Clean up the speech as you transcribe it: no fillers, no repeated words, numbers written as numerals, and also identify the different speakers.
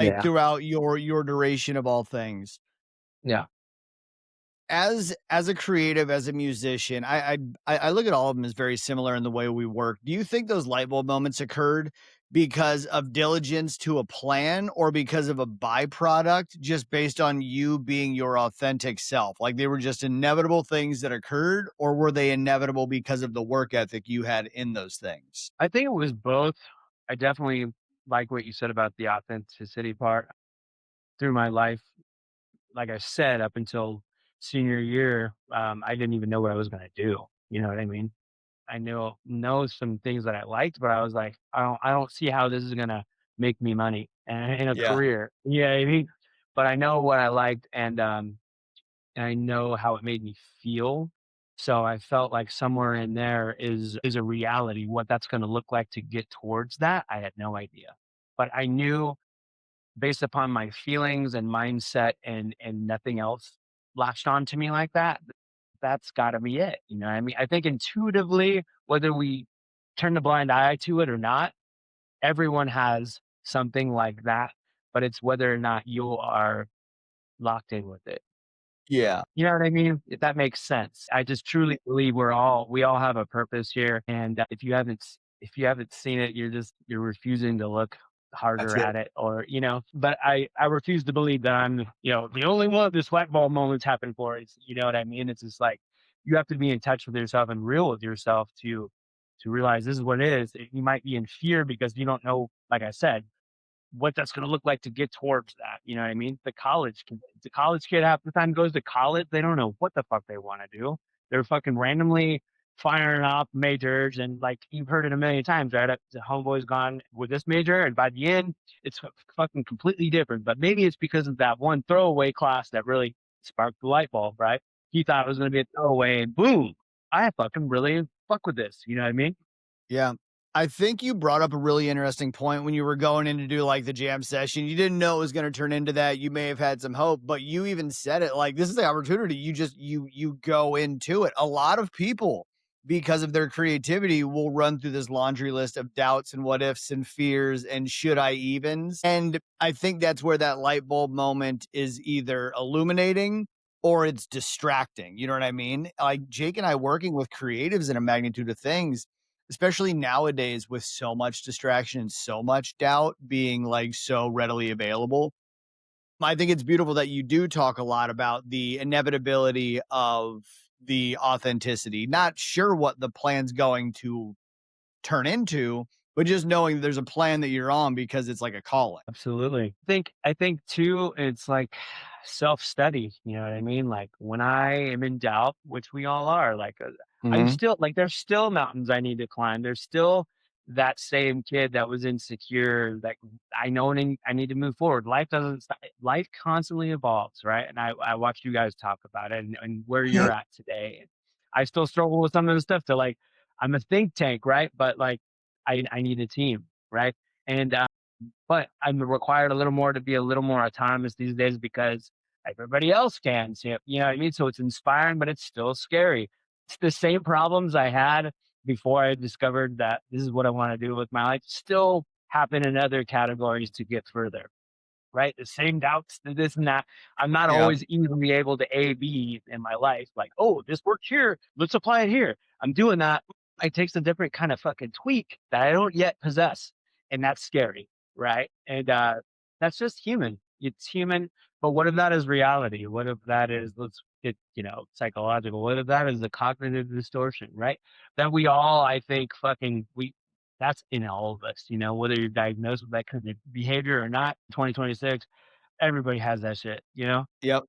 Speaker 1: like,
Speaker 2: Yeah.
Speaker 1: throughout your duration of all things.
Speaker 2: Yeah.
Speaker 1: As a creative, as a musician, I look at all of them as very similar in the way we work. Do you think those light bulb moments occurred because of diligence to a plan or because of a byproduct just based on you being your authentic self? Like, they were just inevitable things that occurred, or were they inevitable because of the work ethic you had in those things?
Speaker 2: I think it was both. I definitely like what you said about the authenticity part through my life. Like I said, up until senior year, I didn't even know what I was gonna do. You know what I mean? I know some things that I liked, but I was like, I don't see how this is gonna make me money and in a
Speaker 1: Yeah.
Speaker 2: career. You know what I mean? But I know what I liked, and I know how it made me feel. So I felt like somewhere in there is a reality. What that's gonna look like to get towards that, I had no idea. But I knew based upon my feelings and mindset and nothing else latched on to me like that, that's gotta be it. You know what I mean? I think intuitively, whether we turn the blind eye to it or not, everyone has something like that, but it's whether or not you are locked in with it.
Speaker 1: Yeah.
Speaker 2: You know what I mean? If that makes sense. I just truly believe we all have a purpose here, and if you haven't seen it, you're refusing to look
Speaker 1: That's
Speaker 2: harder
Speaker 1: it.
Speaker 2: at it, or but I refuse to believe that I'm the only one this light bulb moments happen for. It's you know what I mean? It's just like you have to be in touch with yourself and real with yourself to realize this is what it is. You might be in fear because you don't know, like I said, what that's gonna look like to get towards that, you know what I mean? The college kid half the time goes to college, they don't know what the fuck they wanna do. They're fucking randomly firing off majors and, like, you've heard it a million times, right? The homeboy's gone with this major, and by the end, it's fucking completely different, but maybe it's because of that one throwaway class that really sparked the light bulb, right? He thought it was gonna be a throwaway, and boom, I fucking really fuck with this, you know what I mean?
Speaker 1: Yeah. I think you brought up a really interesting point when you were going in to do like the jam session. You didn't know it was going to turn into that. You may have had some hope, but you even said it like this is the opportunity. You go into it. A lot of people, because of their creativity, will run through this laundry list of doubts and what ifs and fears and should I evens. And I think that's where that light bulb moment is either illuminating or it's distracting. You know what I mean? Like Jake and I working with creatives in a magnitude of things, especially nowadays with so much distraction and so much doubt being like so readily available. I think it's beautiful that you do talk a lot about the inevitability of the authenticity. Not sure what the plan's going to turn into, but just knowing there's a plan that you're on because it's like a calling.
Speaker 2: Absolutely. I think too, it's like self-study, you know what I mean? Like when I am in doubt, which we all are, like I'm
Speaker 1: Mhm.
Speaker 2: still like there's still mountains I need to climb. There's still that same kid that was insecure that I need to move forward. Life doesn't stop. Life constantly evolves, right? And I watched you guys talk about it and where you're at today. I still struggle with some of the stuff to like I'm a think tank, right? But like I need a team, right? And but I'm required a little more to be a little more autonomous these days because everybody else can. So, you know what I mean? So it's inspiring, but it's still scary. It's the same problems I had before I discovered that this is what I want to do with my life still happen in other categories to get further, right? The same doubts, this and that. I'm not
Speaker 1: Yeah.
Speaker 2: always evenly able to A, B in my life. Like, oh, this worked here. Let's apply it here. I'm doing that. It takes a different kind of fucking tweak that I don't yet possess. And that's scary, right? And that's just human. It's human. But what if that is reality? What if that is, let's get, psychological? What if that is the cognitive distortion, right? That we all, I think, that's in all of us, whether you're diagnosed with that kind of behavior or not, 2026, everybody has that shit, you know?
Speaker 1: Yep.